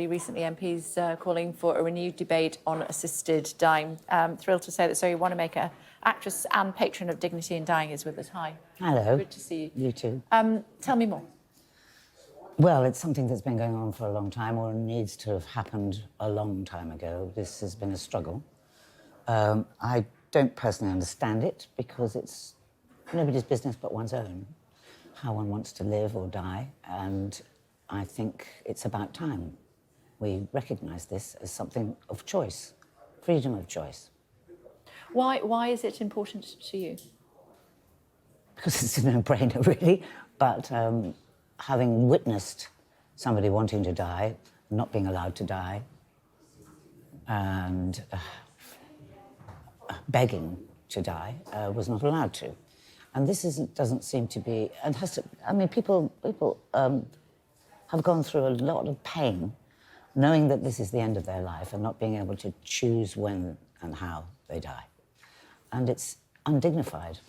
Recently, MPs calling for a renewed debate on assisted dying. Thrilled to say that Zoe Wanamaker, actress and patron of Dignity in Dying, is with us. Hi. Hello. Good to see you. You too. Tell me more. Well, it's something that's been going on for a long time, or needs to have happened a long time ago. This has been a struggle. I don't personally understand it because it's nobody's business but one's own, how one wants to live or die, and I think it's about time we recognise this as something of choice, freedom of choice. Why is it important to you? Because it's a no-brainer, really, but having witnessed somebody wanting to die, not being allowed to die, and begging to die, was not allowed to. And this doesn't seem to be, and has to, I mean, people have gone through a lot of pain knowing that this is the end of their life and not being able to choose when and how they die. And it's undignified.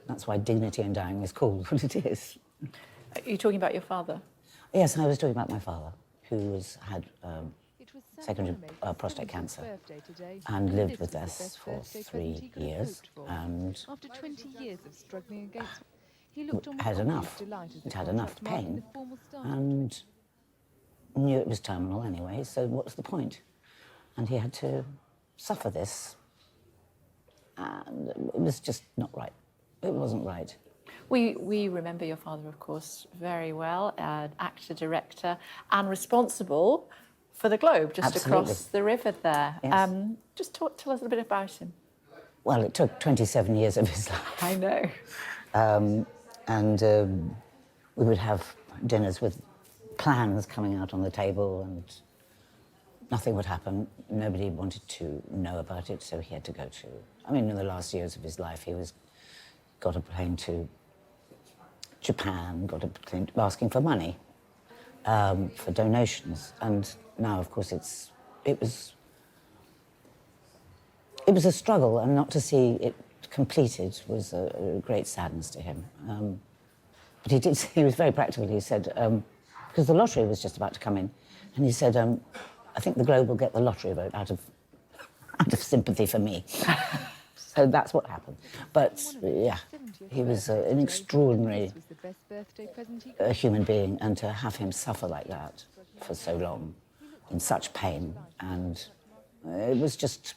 That's why Dignity in Dying is called what it is. Are you talking about your father? Yes, I was talking about my father, who had secondary prostate cancer and lived with us for 3 years, and after 20 years of struggling against, he looked on had enough. He'd had enough pain and knew it was terminal anyway, so what's the point? And he had to suffer this, and it was just not right. It wasn't right. We remember your father, of course, very well, an actor, director, and responsible for the Globe, just across the river there. Yes. Just tell us a little bit about him. Well, it took 27 years of his life. I know. We would have dinners with plans coming out on the table, and nothing would happen. Nobody wanted to know about it, so he had to go to... I mean, in the last years of his life, he got a plane to Japan, got a plane asking for money, for donations. And now, of course, it was a struggle, and not to see it completed was a great sadness to him. But he was very practical. He said, because the lottery was just about to come in, and he said, I think the Globe will get the lottery vote out of sympathy for me. So that's what happened. But yeah, he was an extraordinary human being, and to have him suffer like that for so long, in such pain, and it was just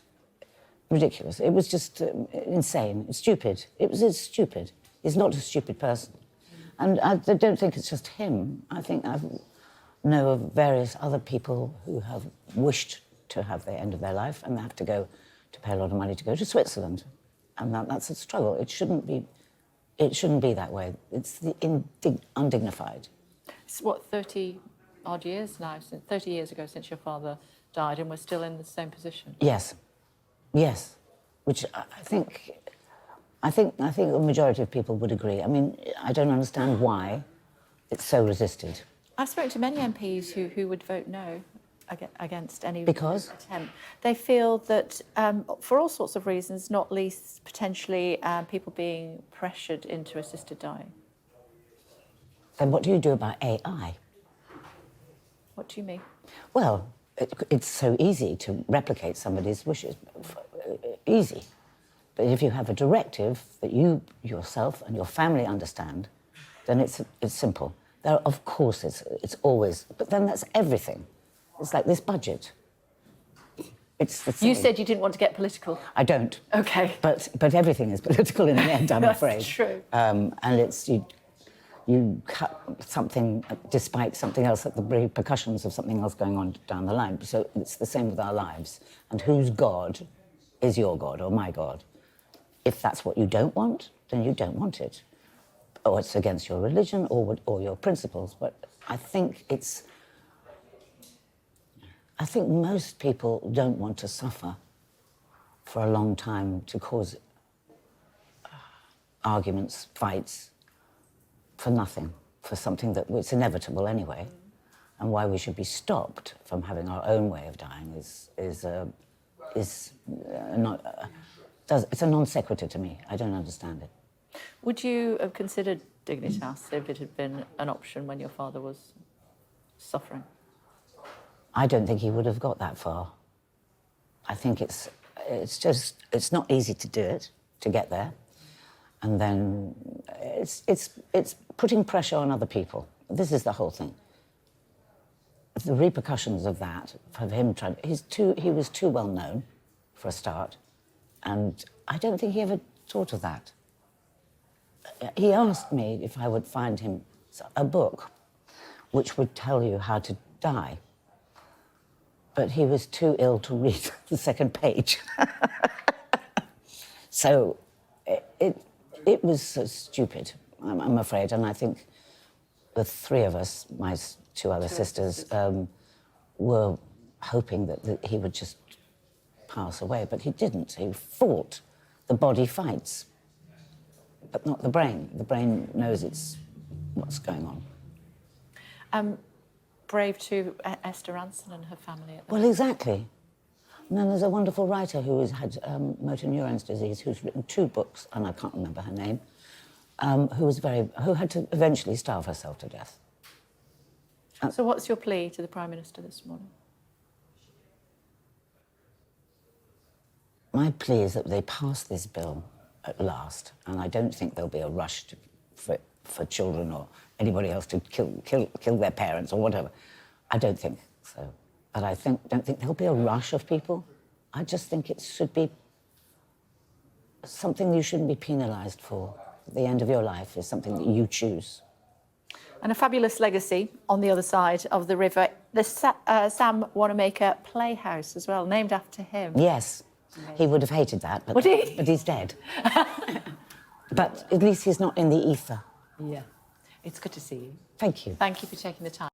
ridiculous. It was just insane. It's stupid. It's stupid. He's not a stupid person. And I don't think it's just him. I think I know of various other people who have wished to have the end of their life, and they have to pay a lot of money to go to Switzerland. And that's a struggle. It shouldn't be that way. It's undignified. It's what, 30-odd years now, 30 years ago since your father died, and we're still in the same position. Yes. Yes. Which I think the majority of people would agree. I mean, I don't understand why it's so resisted. I've spoken to many MPs who would vote no against any attempt. They feel that, for all sorts of reasons, not least potentially people being pressured into assisted dying. Then what do you do about AI? What do you mean? Well, it's so easy to replicate somebody's wishes. Easy. But if you have a directive that you yourself and your family understand, then it's simple. Of course, it's always, but then that's everything. It's like this budget. It's the same. You said you didn't want to get political. I don't. Okay. But everything is political in the end, I'm afraid. That's true. And it's you cut something despite something else, at the repercussions of something else going on down the line. So it's the same with our lives. And whose God is your God or my God? If that's what you don't want, then you don't want it. Or it's against your religion or your principles. But I think most people don't want to suffer for a long time to cause arguments, fights, for nothing, for something that it's inevitable anyway. And why we should be stopped from having our own way of dying it's a non sequitur to me. I don't understand it. Would you have considered Dignitas if it had been an option when your father was suffering? I don't think he would have got that far. I think it's not easy to do it, to get there. And then it's putting pressure on other people. This is the whole thing. The repercussions of that, of him trying, he was too well known for a start, and I don't think he ever thought of that. He asked me if I would find him a book which would tell you how to die, but he was too ill to read the second page. So it was so stupid, I'm afraid, and I think the three of us, my two other sisters, were hoping that he would just pass away, but he didn't. He fought. The body fights, but not the brain. The brain knows what's going on. Brave to Esther Ranson and her family. Well, exactly. And then there's a wonderful writer who has had motor neurons disease, who's written 2 books, and I can't remember her name, who had to eventually starve herself to death. So what's your plea to the Prime Minister this morning? My plea is that they pass this bill at last, and I don't think there'll be a rush for children or anybody else to kill their parents or whatever. I don't think so. But I don't think there'll be a rush of people. I just think it should be something you shouldn't be penalised for. At the end of your life is something that you choose. And a fabulous legacy on the other side of the river, the Sam Wanamaker Playhouse as well, named after him. Yes, he would have hated that, but, Would he? But he's dead. But at least he's not in the ether. Yeah. It's good to see you. Thank you. Thank you for taking the time.